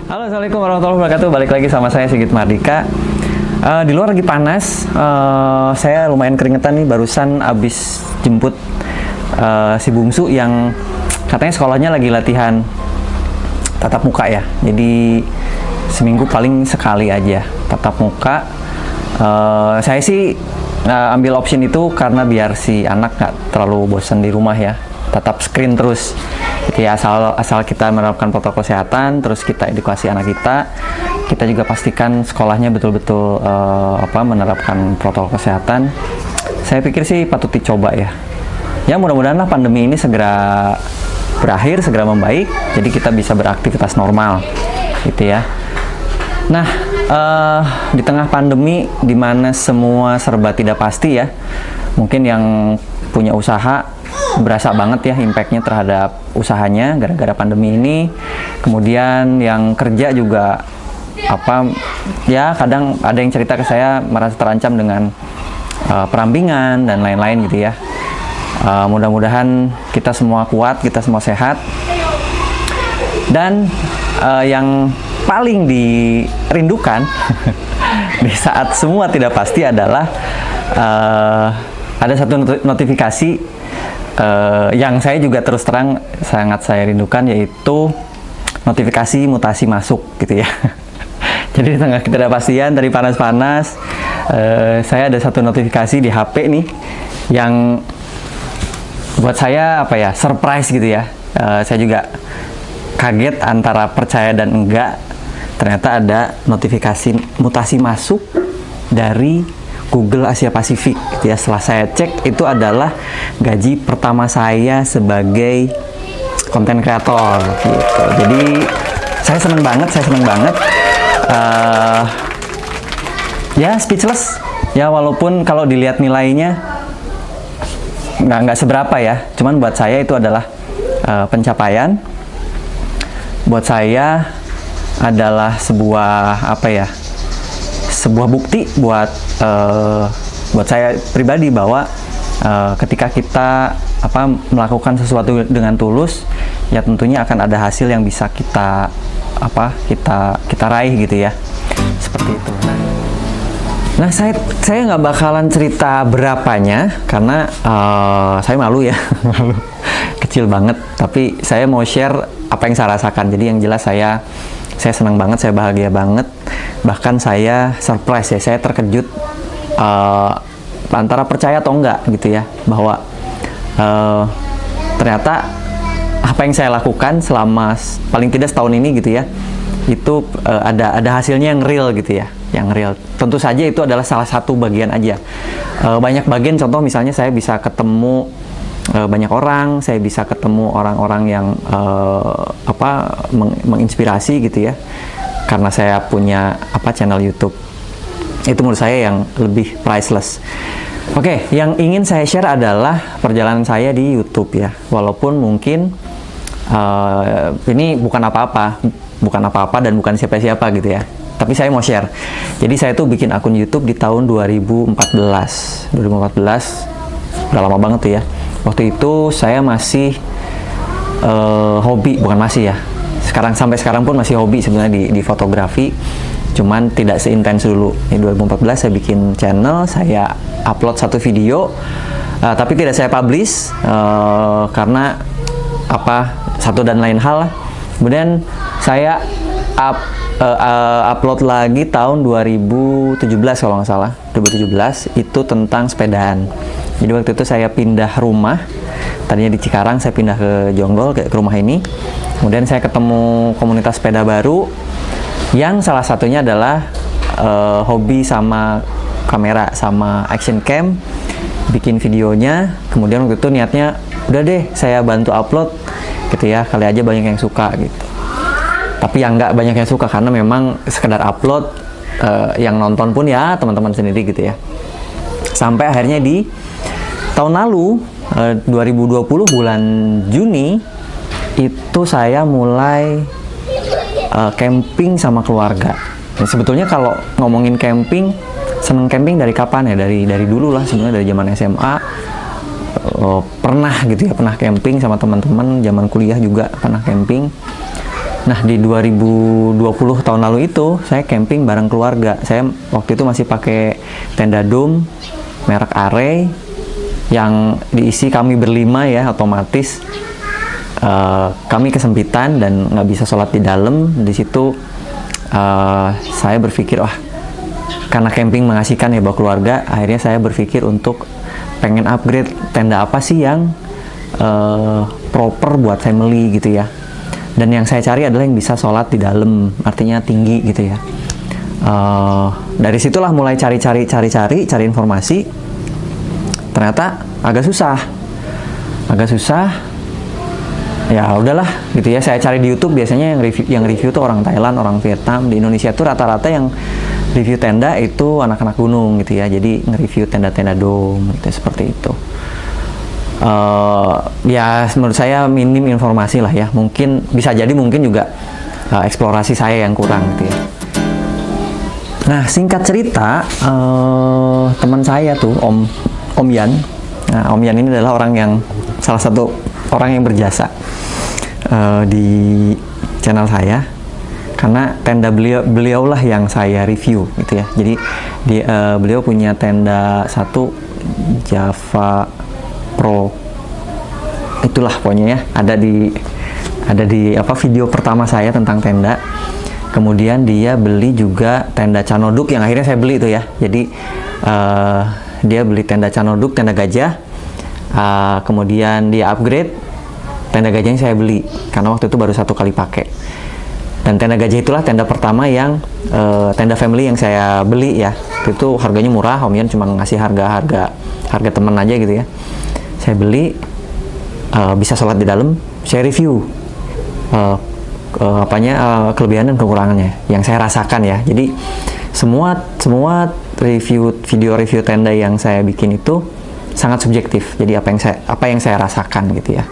Halo, assalamualaikum warahmatullahi wabarakatuh. Balik lagi sama saya Sigit Mardika. Di luar lagi panas. Saya lumayan keringetan nih. Barusan abis jemput si bungsu yang katanya sekolahnya lagi latihan tatap muka ya. Jadi seminggu paling sekali aja tatap muka. Saya sih ambil option itu karena biar si anak nggak terlalu bosan di rumah ya. Tetap screen terus. Jadi asal kita menerapkan protokol kesehatan, terus kita edukasi anak kita juga pastikan sekolahnya betul-betul menerapkan protokol kesehatan. Saya pikir sih patut dicoba ya. Ya mudah-mudahan lah pandemi ini segera berakhir, segera membaik, jadi kita bisa beraktivitas normal, gitu ya. Nah, di tengah pandemi, di mana semua serba tidak pasti ya, mungkin yang punya usaha berasa banget ya impact-nya terhadap usahanya gara-gara pandemi ini. Kemudian yang kerja juga kadang ada yang cerita ke saya merasa terancam dengan perampingan dan lain-lain gitu ya. Mudah-mudahan kita semua kuat, kita semua sehat. Dan yang paling dirindukan di saat semua tidak pasti adalah ada satu notifikasi yang saya juga terus terang sangat saya rindukan, yaitu notifikasi mutasi masuk gitu ya. Jadi di tengah ketidakpastian dari panas-panas, saya ada satu notifikasi di HP nih yang buat saya surprise gitu ya. Saya juga kaget antara percaya dan enggak. Ternyata ada notifikasi mutasi masuk dari Google Asia Pasifik gitu ya. Setelah saya cek, itu adalah gaji pertama saya sebagai konten kreator gitu. Jadi saya seneng banget. Ya speechless ya, walaupun kalau dilihat nilainya nggak seberapa ya, cuman buat saya itu adalah pencapaian. Buat saya adalah sebuah bukti buat saya pribadi bahwa ketika kita melakukan sesuatu dengan tulus, ya tentunya akan ada hasil yang bisa kita raih gitu ya, seperti itu. Nah, saya nggak bakalan cerita berapanya karena saya malu ya, malu kecil banget. Tapi saya mau share apa yang saya rasakan. Jadi yang jelas saya senang banget, saya bahagia banget. Bahkan saya surprise ya, saya terkejut antara percaya atau enggak gitu ya, bahwa ternyata apa yang saya lakukan selama paling tidak setahun ini gitu ya, itu ada hasilnya yang real gitu ya, yang real. Tentu saja itu adalah salah satu bagian aja. Banyak bagian, contoh misalnya saya bisa ketemu banyak orang, saya bisa ketemu orang-orang yang menginspirasi gitu ya, karena saya punya channel YouTube. Itu menurut saya yang lebih priceless. Oke, yang ingin saya share adalah perjalanan saya di YouTube ya. Walaupun mungkin ini bukan apa-apa dan bukan siapa-siapa gitu ya. Tapi saya mau share. Jadi saya tuh bikin akun YouTube di tahun 2014. 2014 udah lama banget tuh ya. Waktu itu saya masih hobi, bukan masih ya. Sampai sekarang pun masih hobi sebenarnya di fotografi, cuman tidak seintens dulu. Di 2014 saya bikin channel, saya upload satu video, tapi tidak saya publish karena satu dan lain hal. Kemudian saya upload lagi tahun 2017 kalau nggak salah, 2017 itu tentang sepedaan. Jadi waktu itu saya pindah rumah, tadinya di Cikarang, saya pindah ke Jonggol, ke rumah ini. Kemudian saya ketemu komunitas sepeda baru yang salah satunya adalah hobi sama kamera, sama action cam, bikin videonya. Kemudian waktu itu niatnya, udah deh saya bantu upload gitu ya, kali aja banyak yang suka gitu. Tapi yang nggak banyak yang suka karena memang sekedar upload, yang nonton pun ya teman-teman sendiri gitu ya. Sampai akhirnya di tahun lalu, 2020 bulan Juni, itu saya mulai camping sama keluarga. Dan sebetulnya kalau ngomongin camping, seneng camping dari kapan ya? Dari dulu lah sebenarnya, dari zaman SMA. Pernah gitu ya, pernah camping sama teman-teman, zaman kuliah juga pernah camping. Nah, di 2020 tahun lalu itu saya camping bareng keluarga. Saya waktu itu masih pakai tenda dom merek Array yang diisi kami berlima ya, otomatis kami kesempitan dan nggak bisa sholat di dalam. Di situ saya berpikir, wah, karena camping mengasihkan ya bawa keluarga, akhirnya saya berpikir untuk pengen upgrade tenda apa sih yang proper buat family gitu ya. Dan yang saya cari adalah yang bisa sholat di dalam, artinya tinggi gitu ya. Dari situlah mulai cari informasi. Ternyata agak susah. Ya udahlah gitu ya. Saya cari di YouTube, biasanya yang review tuh orang Thailand, orang Vietnam. Di Indonesia tuh rata-rata yang review tenda itu anak-anak gunung gitu ya. Jadi nge-review tenda-tenda dom gitu, seperti itu. Ya menurut saya minim informasi lah ya. Mungkin bisa jadi juga eksplorasi saya yang kurang gitu ya. Nah, singkat cerita, teman saya tuh Om Yan. Nah, Om Yan ini adalah salah satu orang yang berjasa di channel saya, karena tenda beliau lah yang saya review gitu ya. Jadi beliau punya tenda satu Java Pro, itulah pokoknya ya, ada di video pertama saya tentang tenda. Kemudian dia beli juga tenda Canoduk yang akhirnya saya beli itu ya. Jadi dia beli tenda Canoduk, tenda gajah. Kemudian dia upgrade, tenda gajahnya saya beli karena waktu itu baru 1 kali pakai. Dan tenda gajah itulah tenda pertama yang tenda family yang saya beli ya. Itu harganya murah, Om Yan cuma ngasih harga temen aja gitu ya. Saya beli, bisa sholat di dalam, saya review kelebihan dan kekurangannya yang saya rasakan ya. Jadi semua video review tenda yang saya bikin itu sangat subjektif. Jadi apa yang saya rasakan gitu ya.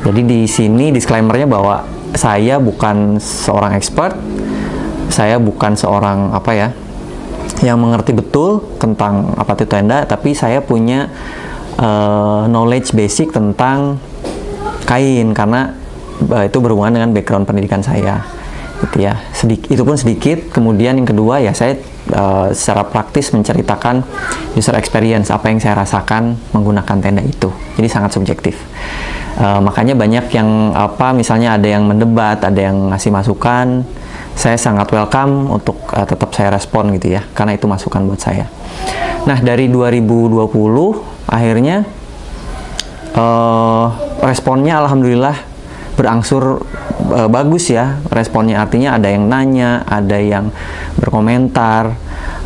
Jadi di sini disclaimer-nya bahwa saya bukan seorang expert, saya bukan seorang yang mengerti betul tentang apa itu tenda, tapi saya punya knowledge basic tentang kain karena itu berhubungan dengan background pendidikan saya gitu ya. Itu pun sedikit. Kemudian yang kedua ya, saya secara praktis menceritakan user experience, apa yang saya rasakan menggunakan tenda itu. Jadi sangat subjektif. Makanya banyak yang misalnya ada yang mendebat, ada yang ngasih masukan, saya sangat welcome untuk tetap saya respon gitu ya, karena itu masukan buat saya. Nah, dari 2020 akhirnya responnya alhamdulillah berangsur bagus ya responnya, artinya ada yang nanya, ada yang berkomentar,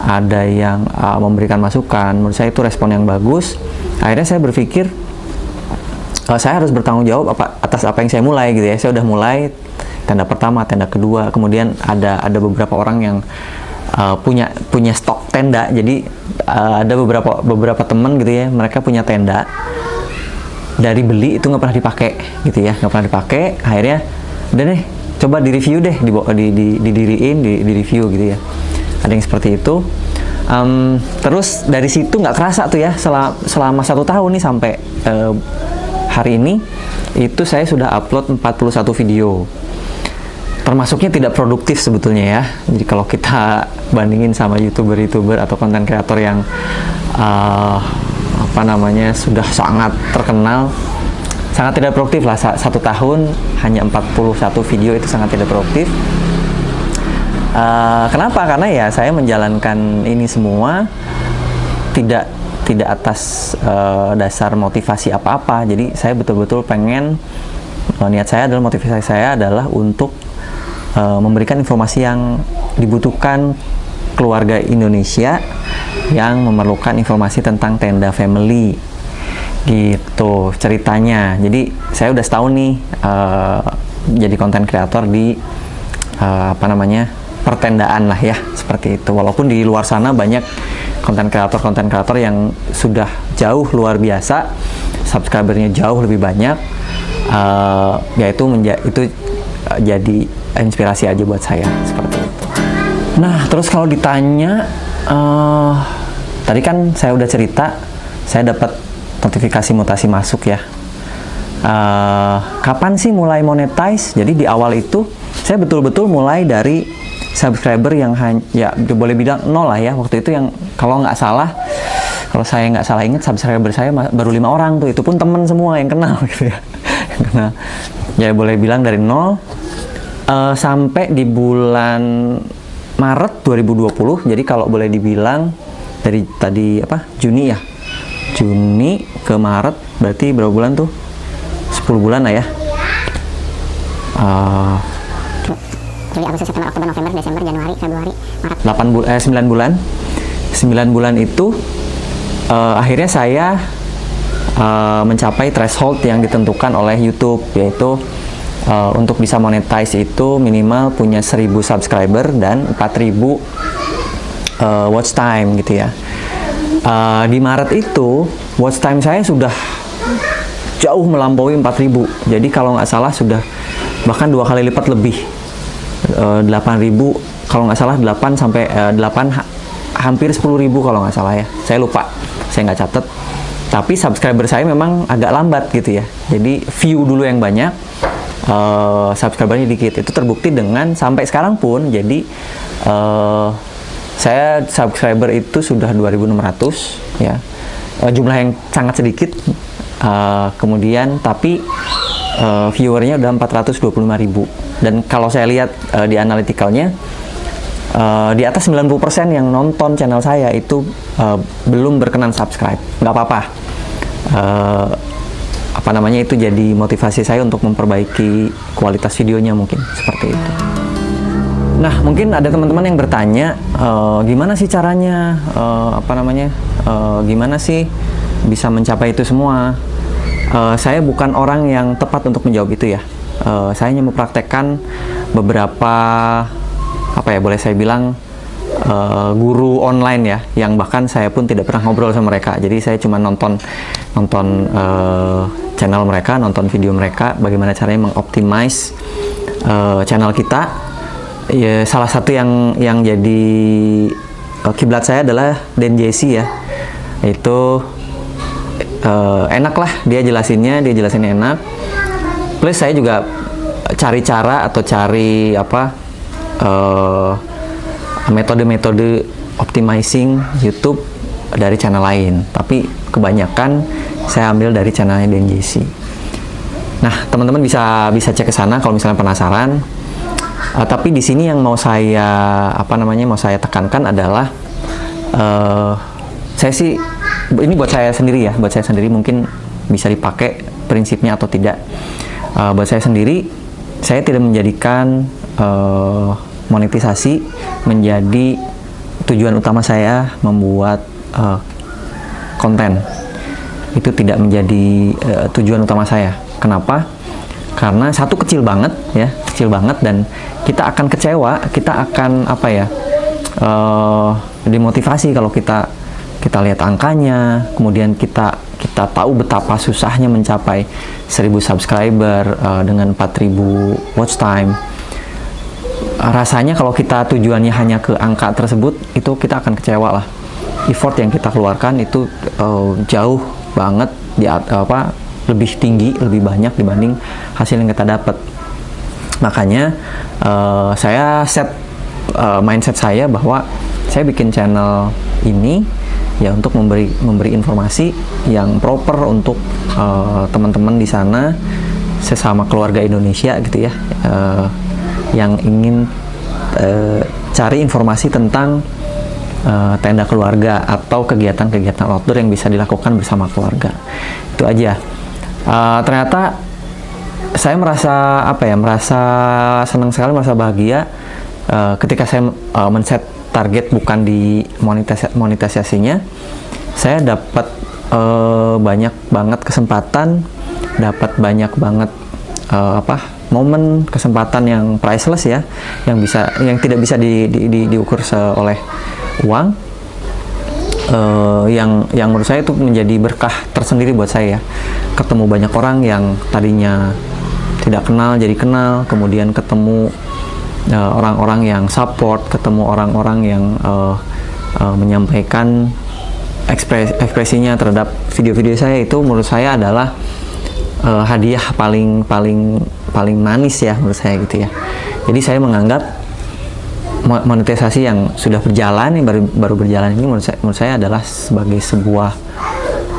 ada yang memberikan masukan. Menurut saya itu respon yang bagus. Akhirnya saya berpikir saya harus bertanggung jawab atas apa yang saya mulai gitu ya. Saya udah mulai tenda pertama, tenda kedua, kemudian ada beberapa orang yang punya stok tenda. Jadi ada beberapa teman gitu ya, mereka punya tenda dari beli itu nggak pernah dipakai gitu ya, nggak pernah dipakai. Akhirnya udah deh, coba di review deh, didiriin, di review gitu ya. Ada yang seperti itu. Terus dari situ nggak kerasa tuh ya, selama 1 tahun nih sampai hari ini itu saya sudah upload 41 video. Termasuknya tidak produktif sebetulnya ya. Jadi kalau kita bandingin sama youtuber atau konten kreator yang sudah sangat terkenal, sangat tidak produktif lah. 1 tahun hanya 41 video itu sangat tidak produktif. Kenapa? Karena ya saya menjalankan ini semua tidak atas dasar motivasi apa-apa. Jadi saya betul-betul pengen, niat saya adalah, motivasi saya adalah untuk memberikan informasi yang dibutuhkan keluarga Indonesia yang memerlukan informasi tentang tenda family gitu ceritanya. Jadi saya udah setahun nih jadi konten kreator di pertendaan lah ya, seperti itu. Walaupun di luar sana banyak konten kreator yang sudah jauh luar biasa, subscribernya jauh lebih banyak, itu jadi inspirasi aja buat saya, seperti itu. Nah, terus kalau ditanya, tadi kan saya udah cerita, saya dapat notifikasi mutasi masuk ya. Kapan sih mulai monetize? Jadi di awal itu saya betul-betul mulai dari subscriber yang ya boleh bilang nol lah ya waktu itu, yang kalau saya nggak salah ingat subscriber saya baru 5 orang tuh, itu pun temen semua yang kenal gitu ya. Yang kenal. Ya boleh bilang dari nol sampai di bulan Maret 2020. Jadi kalau boleh dibilang dari tadi Juni ya. Juni ke Maret berarti berapa bulan tuh? 10 bulan lah ya. Juli, Agustus, September, Oktober, November, Desember, Januari, Februari, Maret. 9 bulan. 9 bulan itu akhirnya saya mencapai threshold yang ditentukan oleh YouTube, yaitu untuk bisa monetize itu minimal punya 1000 subscriber dan 4000 watch time gitu ya. Di Maret itu watch time saya sudah jauh melampaui 4000. Jadi kalau nggak salah sudah bahkan 2 kali lipat lebih, 8000 kalau nggak salah, 8 sampai 8 hampir 10.000 kalau nggak salah ya. Saya lupa, saya nggak catat. Tapi subscriber saya memang agak lambat gitu ya. Jadi view dulu yang banyak, subscribernya dikit. Itu terbukti dengan sampai sekarang pun. Jadi saya subscriber itu sudah 2.600 ya, jumlah yang sangat sedikit. Kemudian tapi viewernya udah 425.000. Dan kalau saya lihat di analyticalnya, di atas 90% yang nonton channel saya itu belum berkenan subscribe. Nggak apa-apa, itu jadi motivasi saya untuk memperbaiki kualitas videonya, mungkin seperti itu. Nah, mungkin ada teman-teman yang bertanya, gimana sih caranya, gimana sih bisa mencapai itu semua? Saya bukan orang yang tepat untuk menjawab itu ya. Saya hanya mempraktekkan beberapa boleh saya bilang guru online ya, yang bahkan saya pun tidak pernah ngobrol sama mereka. Jadi saya cuma nonton channel mereka, nonton video mereka, bagaimana caranya mengoptimize channel kita. Ya, salah satu yang jadi kiblat saya adalah Dan Jesse ya. Itu enak lah dia jelasinnya enak. Plus saya juga cari cara atau cari metode-metode optimizing YouTube dari channel lain, tapi kebanyakan saya ambil dari channelnya Dan Jesse. Nah, teman-teman bisa cek ke sana kalau misalnya penasaran. Tapi di sini yang mau saya tekankan adalah saya sih, ini buat saya sendiri ya, mungkin bisa dipakai prinsipnya atau tidak. Buat saya sendiri, saya tidak menjadikan monetisasi menjadi tujuan utama saya membuat konten. Itu tidak menjadi tujuan utama saya. Kenapa? Karena satu, kecil banget dan kita akan kecewa, kita akan demotivasi kalau kita lihat angkanya, kemudian kita tahu betapa susahnya mencapai 1000 subscriber dengan 4000 watch time. Rasanya kalau kita tujuannya hanya ke angka tersebut, itu kita akan kecewa lah. Effort yang kita keluarkan itu jauh banget lebih tinggi, lebih banyak dibanding hasil yang kita dapat. Makanya saya set mindset saya bahwa saya bikin channel ini ya untuk memberi informasi yang proper untuk teman-teman di sana, sesama keluarga Indonesia gitu ya, yang ingin cari informasi tentang tenda keluarga atau kegiatan-kegiatan outdoor yang bisa dilakukan bersama keluarga. Itu aja. Ternyata saya merasa senang sekali, merasa bahagia ketika saya men-set target bukan di monetisasinya. Saya dapat banyak banget kesempatan, dapat banyak banget momen, kesempatan yang priceless ya, yang tidak bisa diukur oleh uang, yang menurut saya itu menjadi berkah tersendiri buat saya. Ketemu banyak orang yang tadinya tidak kenal jadi kenal, kemudian ketemu orang-orang yang support, ketemu orang-orang yang menyampaikan ekspresinya terhadap video-video saya. Itu menurut saya adalah hadiah paling manis ya menurut saya gitu ya. Jadi saya menganggap monetisasi yang sudah berjalan, yang baru berjalan ini menurut saya adalah sebagai sebuah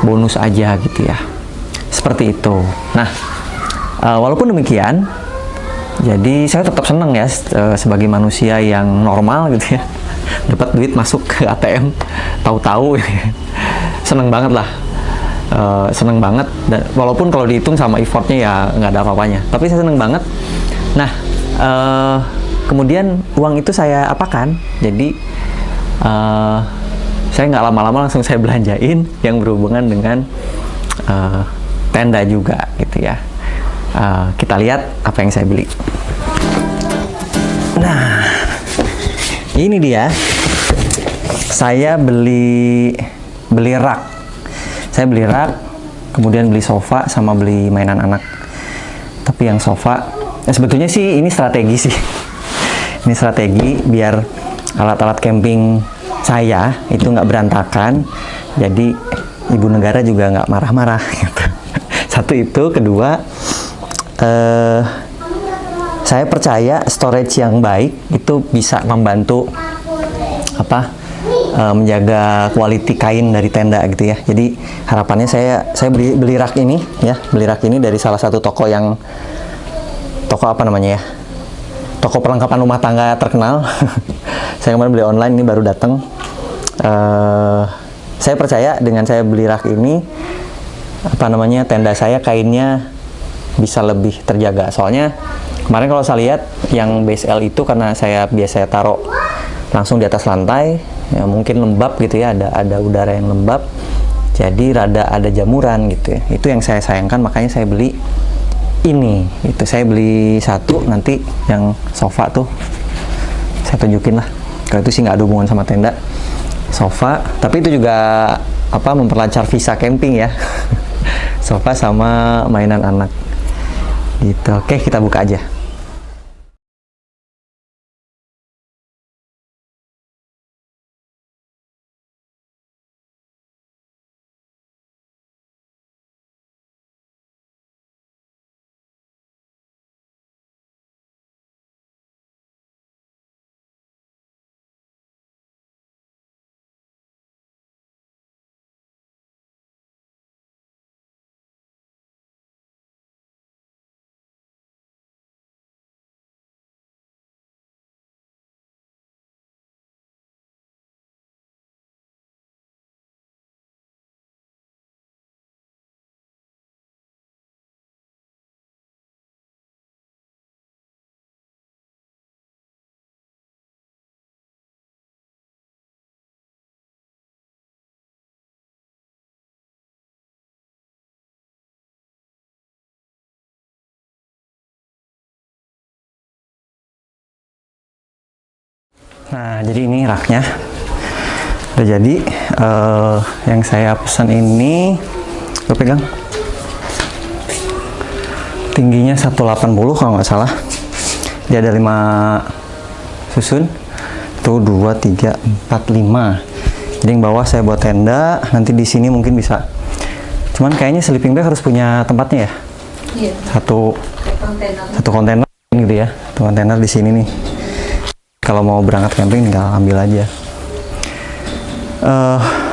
bonus aja gitu ya. Seperti itu. Nah, walaupun demikian, jadi saya tetap senang ya sebagai manusia yang normal gitu ya, dapat duit masuk ke ATM tahu-tahu gitu ya. Seneng banget lah, seneng banget. Dan walaupun kalau dihitung sama effortnya ya nggak ada apa-apanya, tapi saya seneng banget. Nah, kemudian uang itu saya apakan? Jadi saya nggak lama-lama langsung saya belanjain yang berhubungan dengan tenda juga gitu ya. Kita lihat apa yang saya beli. Nah, ini dia. Saya beli rak. Saya beli rak, kemudian beli sofa sama beli mainan anak. Tapi yang sofa, sebetulnya sih ini strategi sih. Ini strategi biar alat-alat camping saya itu nggak berantakan. Jadi ibu negara juga nggak marah-marah gitu. Satu itu, kedua, saya percaya storage yang baik itu bisa membantu menjaga quality kain dari tenda gitu ya. Jadi harapannya saya beli rak ini ya, beli rak ini dari salah satu toko apa namanya ya, toko perlengkapan rumah tangga terkenal. Saya kemarin beli online, ini baru datang. Saya percaya dengan saya beli rak ini, tenda saya kainnya bisa lebih terjaga. Soalnya kemarin kalau saya lihat yang base L itu, karena saya biasa taruh langsung di atas lantai, ya mungkin lembab gitu ya, ada udara yang lembab, jadi rada ada jamuran gitu ya. Itu yang saya sayangkan, makanya saya beli ini. Itu saya beli satu, nanti yang sofa tuh saya tunjukin lah. Kalau itu sih nggak ada hubungan sama tenda, sofa, tapi itu juga memperlancar visa camping ya. Sofa sama mainan anak gitu. Oke, kita buka aja. Nah, jadi ini raknya udah jadi. Yang saya pesan ini, lo pegang, tingginya 180 kalau nggak salah. Dia ada 5 susun, tuh 2, 3, 4, 5. Jadi yang bawah saya buat tenda, nanti di sini mungkin bisa. Cuman kayaknya sleeping bag harus punya tempatnya ya. Iya. Satu kontainer gitu ya, satu kontainer di sini nih. Kalau mau berangkat camping tinggal ambil aja.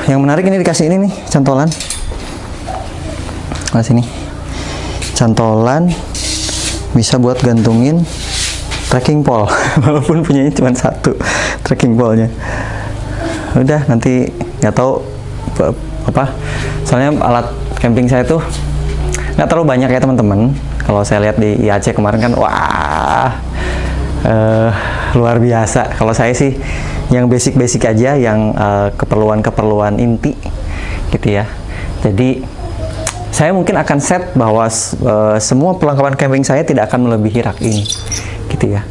Yang menarik ini dikasih ini nih, cantolan. Nah, sini cantolan bisa buat gantungin trekking pole. Walaupun punyanya cuma satu trekking pole-nya. Udah, nanti nggak tahu soalnya alat camping saya tuh nggak terlalu banyak ya teman-teman. Kalau saya lihat di IAC kemarin kan, wah, luar biasa. Kalau saya sih yang basic-basic aja, yang keperluan-keperluan inti gitu ya. Jadi saya mungkin akan set bahwa semua perlengkapan camping saya tidak akan melebihi rak ini gitu ya.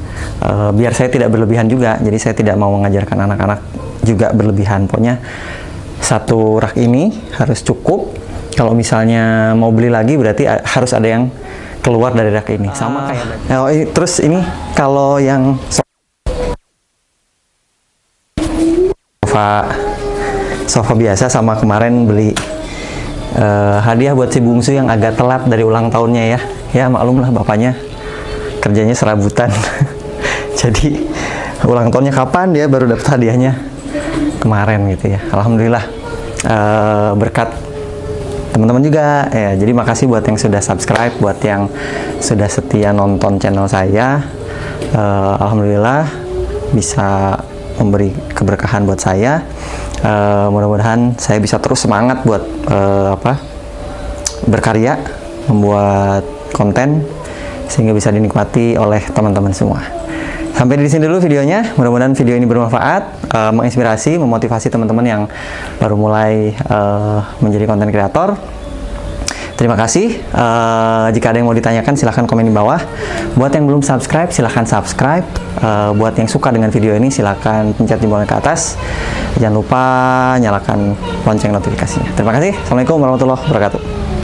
Biar saya tidak berlebihan juga, jadi saya tidak mau mengajarkan anak-anak juga berlebihan. Pokoknya satu rak ini harus cukup. Kalau misalnya mau beli lagi berarti harus ada yang keluar dari rak ini. Sama kayak terus ini kalau yang sofa biasa, sama kemarin beli hadiah buat si bungsu yang agak telat dari ulang tahunnya ya. Ya maklum lah, bapaknya kerjanya serabutan. Jadi ulang tahunnya kapan, dia baru dapat hadiahnya kemarin gitu ya. Alhamdulillah, berkat teman-teman juga ya. Jadi makasih buat yang sudah subscribe, buat yang sudah setia nonton channel saya. Alhamdulillah bisa memberi keberkahan buat saya. Mudah-mudahan saya bisa terus semangat buat berkarya, membuat konten sehingga bisa dinikmati oleh teman-teman semua. Sampai di sini dulu videonya. Mudah-mudahan video ini bermanfaat, menginspirasi, memotivasi teman-teman yang baru mulai menjadi konten kreator. Terima kasih. Jika ada yang mau ditanyakan, silahkan komen di bawah. Buat yang belum subscribe, silahkan subscribe. Buat yang suka dengan video ini, silahkan pencet jempolnya ke atas. Jangan lupa nyalakan lonceng notifikasinya. Terima kasih. Assalamualaikum warahmatullahi wabarakatuh.